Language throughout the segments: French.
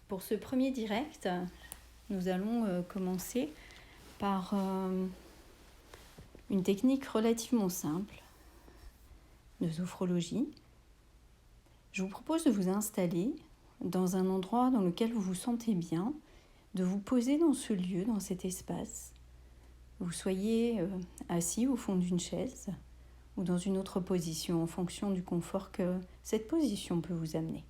Pour ce premier direct, nous allons commencer par une technique relativement simple de sophrologie. Je vous propose de vous installer dans un endroit dans lequel vous vous sentez bien, de vous poser dans ce lieu, dans cet espace. Vous soyez assis au fond d'une chaise ou dans une autre position en fonction du confort que cette position peut vous amener.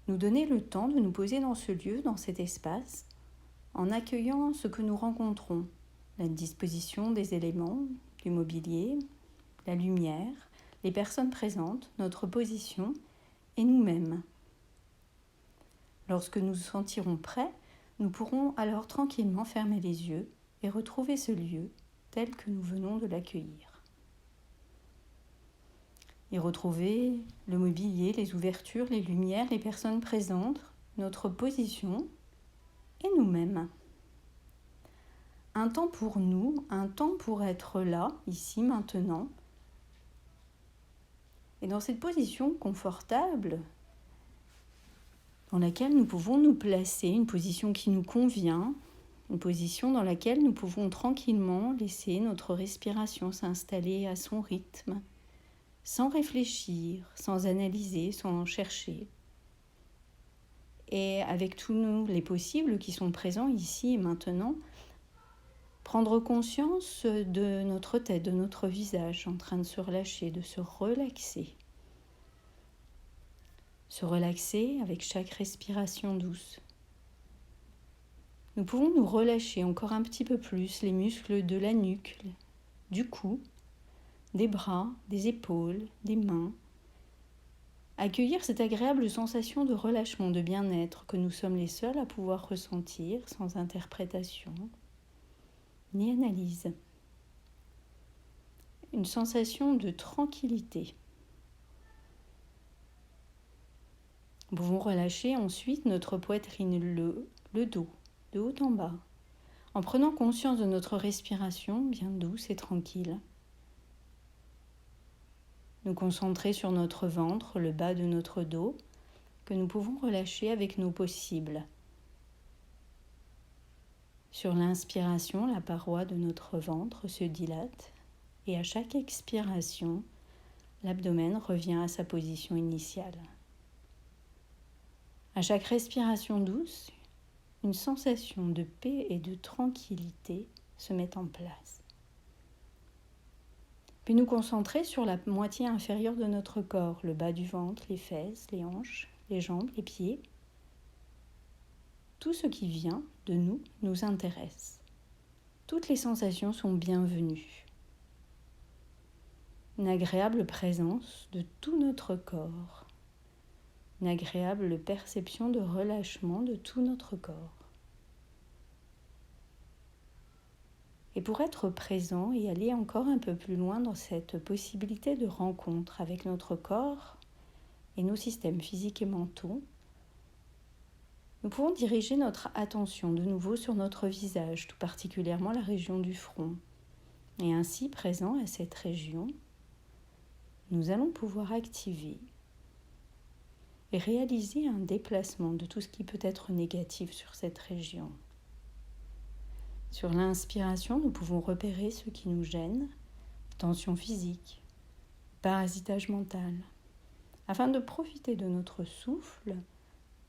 Nous donner le temps de nous poser dans ce lieu, dans cet espace, en accueillant ce que nous rencontrons, la disposition des éléments, du mobilier, la lumière, les personnes présentes, notre position et nous-mêmes. Lorsque nous nous sentirons prêts, nous pourrons alors tranquillement fermer les yeux et retrouver ce lieu tel que nous venons de l'accueillir. Et retrouver le mobilier, les ouvertures, les lumières, les personnes présentes, notre position et nous-mêmes. Un temps pour nous, un temps pour être là, ici, maintenant. Et dans cette position confortable, dans laquelle nous pouvons nous placer, une position qui nous convient, une position dans laquelle nous pouvons tranquillement laisser notre respiration s'installer à son rythme, sans réfléchir, sans analyser, sans chercher. Et avec tous les possibles qui sont présents ici et maintenant, prendre conscience de notre tête, de notre visage en train de se relâcher, de se relaxer. Se relaxer avec chaque respiration douce. Nous pouvons nous relâcher encore un petit peu plus les muscles de la nuque, du cou, des bras, des épaules, des mains. Accueillir cette agréable sensation de relâchement, de bien-être que nous sommes les seuls à pouvoir ressentir sans interprétation ni analyse. Une sensation de tranquillité. Nous pouvons relâcher ensuite notre poitrine, le dos, de haut en bas, en prenant conscience de notre respiration bien douce et tranquille. Nous concentrer sur notre ventre, le bas de notre dos, que nous pouvons relâcher avec nos possibles. Sur l'inspiration, la paroi de notre ventre se dilate et à chaque expiration, l'abdomen revient à sa position initiale. À chaque respiration douce, une sensation de paix et de tranquillité se met en place. Puis nous concentrer sur la moitié inférieure de notre corps, le bas du ventre, les fesses, les hanches, les jambes, les pieds. Tout ce qui vient de nous nous intéresse. Toutes les sensations sont bienvenues. Une agréable présence de tout notre corps. Une agréable perception de relâchement de tout notre corps. Et pour être présent et aller encore un peu plus loin dans cette possibilité de rencontre avec notre corps et nos systèmes physiques et mentaux, nous pouvons diriger notre attention de nouveau sur notre visage, tout particulièrement la région du front. Et ainsi, présent à cette région, nous allons pouvoir activer et réaliser un déplacement de tout ce qui peut être négatif sur cette région. Sur l'inspiration, nous pouvons repérer ce qui nous gêne, tension physique, parasitage mental, afin de profiter de notre souffle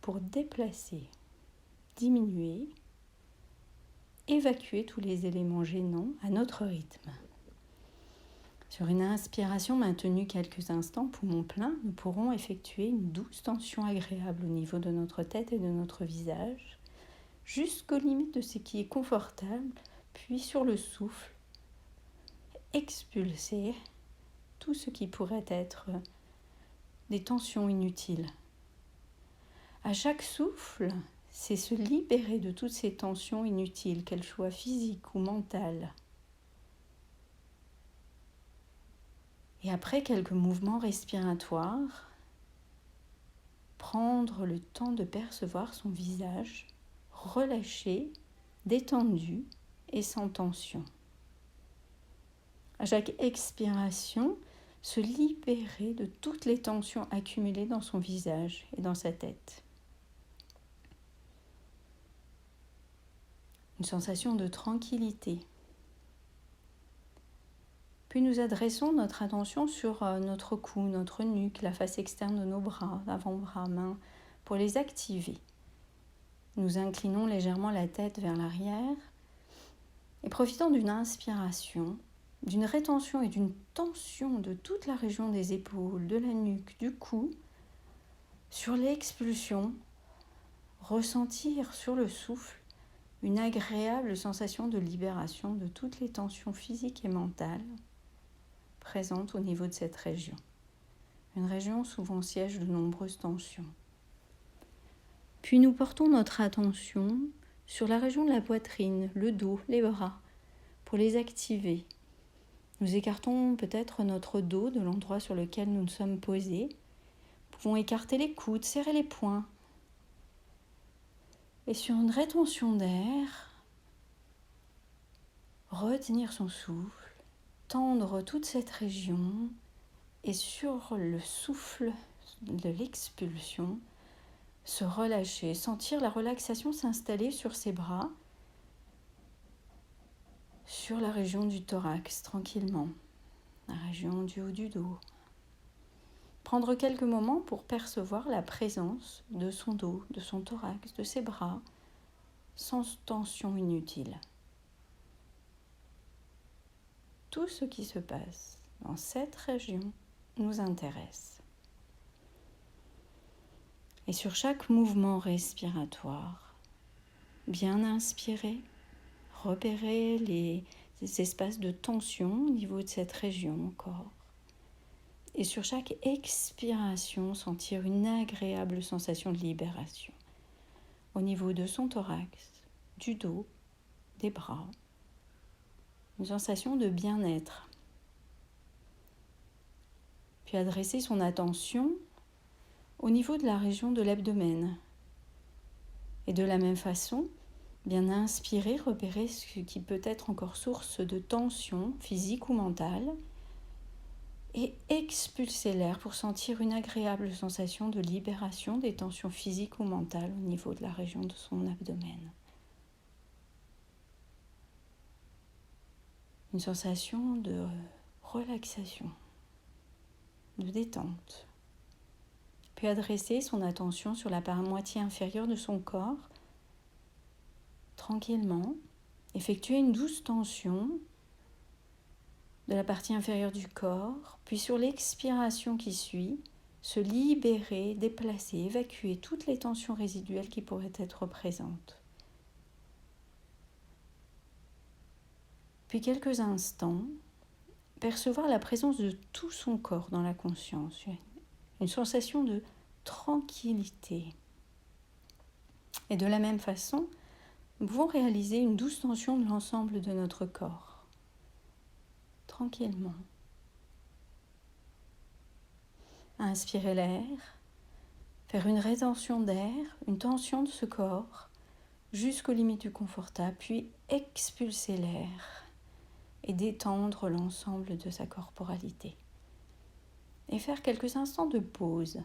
pour déplacer, diminuer, évacuer tous les éléments gênants à notre rythme. Sur une inspiration maintenue quelques instants, poumon plein, nous pourrons effectuer une douce tension agréable au niveau de notre tête et de notre visage, jusqu'aux limites de ce qui est confortable, puis sur le souffle, expulser tout ce qui pourrait être des tensions inutiles. À chaque souffle, c'est se libérer de toutes ces tensions inutiles, qu'elles soient physiques ou mentales. Et après quelques mouvements respiratoires, prendre le temps de percevoir son visage relâché, détendu et sans tension. À chaque expiration, se libérer de toutes les tensions accumulées dans son visage et dans sa tête. Une sensation de tranquillité. Puis nous adressons notre attention sur notre cou, notre nuque, la face externe de nos bras, avant-bras, mains, pour les activer. Nous inclinons légèrement la tête vers l'arrière et profitant d'une inspiration, d'une rétention et d'une tension de toute la région des épaules, de la nuque, du cou, sur l'expulsion, ressentir sur le souffle une agréable sensation de libération de toutes les tensions physiques et mentales présentes au niveau de cette région. Une région souvent siège de nombreuses tensions. Puis nous portons notre attention sur la région de la poitrine, le dos, les bras, pour les activer. Nous écartons peut-être notre dos de l'endroit sur lequel nous nous sommes posés. Nous pouvons écarter les coudes, serrer les poings. Et sur une rétention d'air, retenir son souffle, tendre toute cette région et sur le souffle de l'expulsion, se relâcher, sentir la relaxation s'installer sur ses bras, sur la région du thorax tranquillement, la région du haut du dos. Prendre quelques moments pour percevoir la présence de son dos, de son thorax, de ses bras, sans tension inutile. Tout ce qui se passe dans cette région nous intéresse. Et sur chaque mouvement respiratoire, bien inspirer, repérer les espaces de tension au niveau de cette région encore. Et sur chaque expiration, sentir une agréable sensation de libération au niveau de son thorax, du dos, des bras. Une sensation de bien-être. Puis adresser son attention au niveau de la région de l'abdomen. Et de la même façon, bien inspirer, repérer ce qui peut être encore source de tension physique ou mentale et expulser l'air pour sentir une agréable sensation de libération des tensions physiques ou mentales au niveau de la région de son abdomen. Une sensation de relaxation, de détente. Puis adresser son attention sur la moitié inférieure de son corps, tranquillement, effectuer une douce tension de la partie inférieure du corps, puis sur l'expiration qui suit, se libérer, déplacer, évacuer toutes les tensions résiduelles qui pourraient être présentes. Puis quelques instants, percevoir la présence de tout son corps dans la conscience, une sensation de tranquillité. Et de la même façon, nous pouvons réaliser une douce tension de l'ensemble de notre corps, tranquillement. Inspirer l'air, faire une rétention d'air, une tension de ce corps jusqu'aux limites du confortable, puis expulser l'air et détendre l'ensemble de sa corporalité. Et faire quelques instants de pause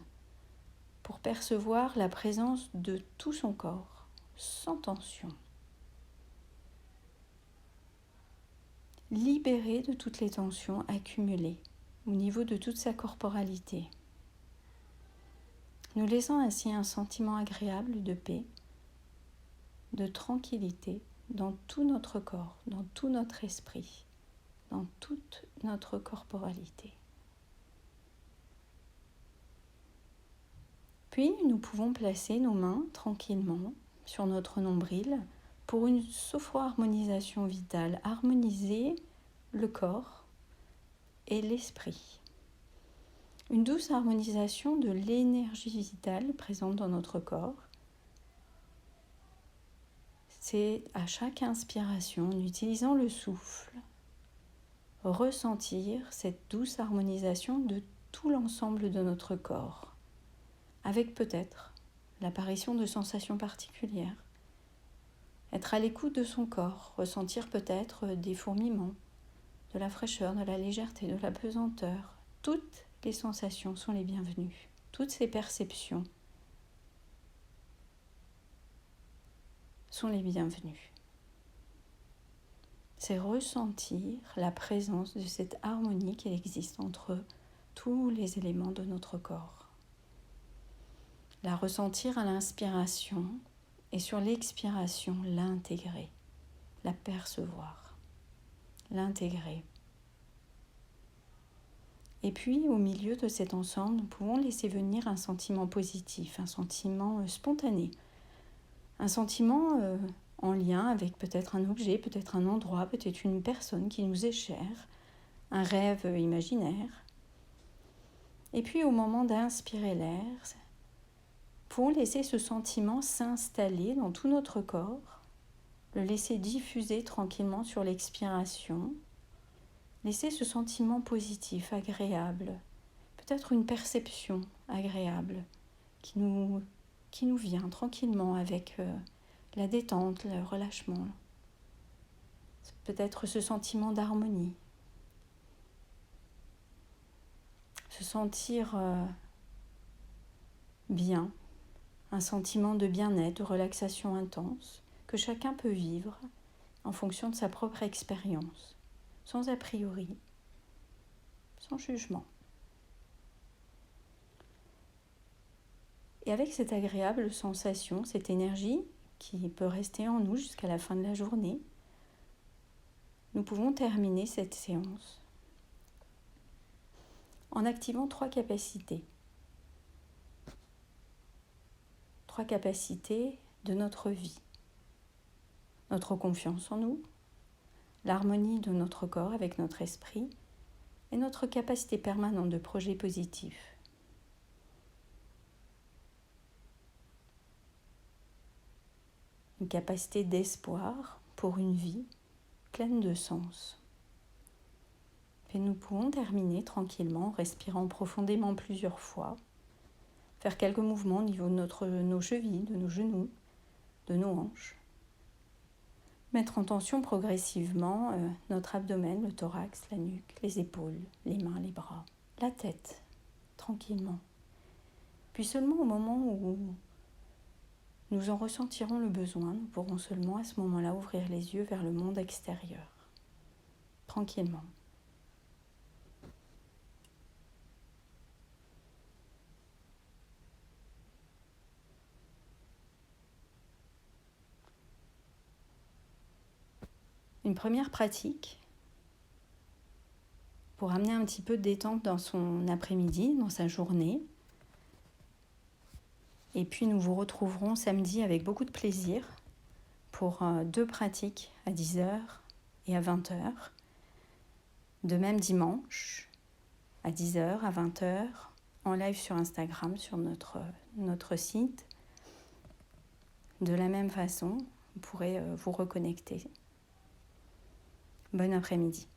pour percevoir la présence de tout son corps, sans tension. Libéré de toutes les tensions accumulées au niveau de toute sa corporalité. Nous laissant ainsi un sentiment agréable de paix, de tranquillité dans tout notre corps, dans tout notre esprit, dans toute notre corporalité. Puis nous pouvons placer nos mains tranquillement sur notre nombril pour une sophro-harmonisation vitale, harmoniser le corps et l'esprit. Une douce harmonisation de l'énergie vitale présente dans notre corps. C'est à chaque inspiration, en utilisant le souffle, ressentir cette douce harmonisation de tout l'ensemble de notre corps, avec peut-être l'apparition de sensations particulières. Être à l'écoute de son corps, ressentir peut-être des fourmillements, de la fraîcheur, de la légèreté, de la pesanteur, toutes les sensations sont les bienvenues. Toutes ces perceptions sont les bienvenues. C'est ressentir la présence de cette harmonie qui existe entre tous les éléments de notre corps. La ressentir à l'inspiration et sur l'expiration, l'intégrer, la percevoir, l'intégrer. Et puis, au milieu de cet ensemble, nous pouvons laisser venir un sentiment positif, un sentiment spontané, un sentiment en lien avec peut-être un objet, peut-être un endroit, peut-être une personne qui nous est chère, un rêve imaginaire. Et puis, au moment d'inspirer l'air, nous pouvons laisser ce sentiment s'installer dans tout notre corps, le laisser diffuser tranquillement sur l'expiration. Laissez ce sentiment positif, agréable, peut-être une perception agréable qui nous vient tranquillement avec la détente, le relâchement. Peut-être ce sentiment d'harmonie, se sentir bien, un sentiment de bien-être, de relaxation intense que chacun peut vivre en fonction de sa propre expérience. Sans a priori, sans jugement. Et avec cette agréable sensation, cette énergie qui peut rester en nous jusqu'à la fin de la journée, nous pouvons terminer cette séance en activant 3 capacités. 3 capacités de notre vie. Notre confiance en nous, l'harmonie de notre corps avec notre esprit et notre capacité permanente de projet positif. Une capacité d'espoir pour une vie pleine de sens. Et nous pouvons terminer tranquillement en respirant profondément plusieurs fois, faire quelques mouvements au niveau de nos chevilles, de nos genoux, de nos hanches. Mettre en tension progressivement notre abdomen, le thorax, la nuque, les épaules, les mains, les bras, la tête, tranquillement. Puis seulement au moment où nous en ressentirons le besoin, nous pourrons seulement à ce moment-là ouvrir les yeux vers le monde extérieur, tranquillement. Une première pratique pour amener un petit peu de détente dans son après-midi, dans sa journée. Et puis nous vous retrouverons samedi avec beaucoup de plaisir pour 2 pratiques à 10h et à 20h. De même dimanche à 10h, à 20h, en live sur Instagram, sur notre site. De la même façon, vous pourrez vous reconnecter. Bon après-midi.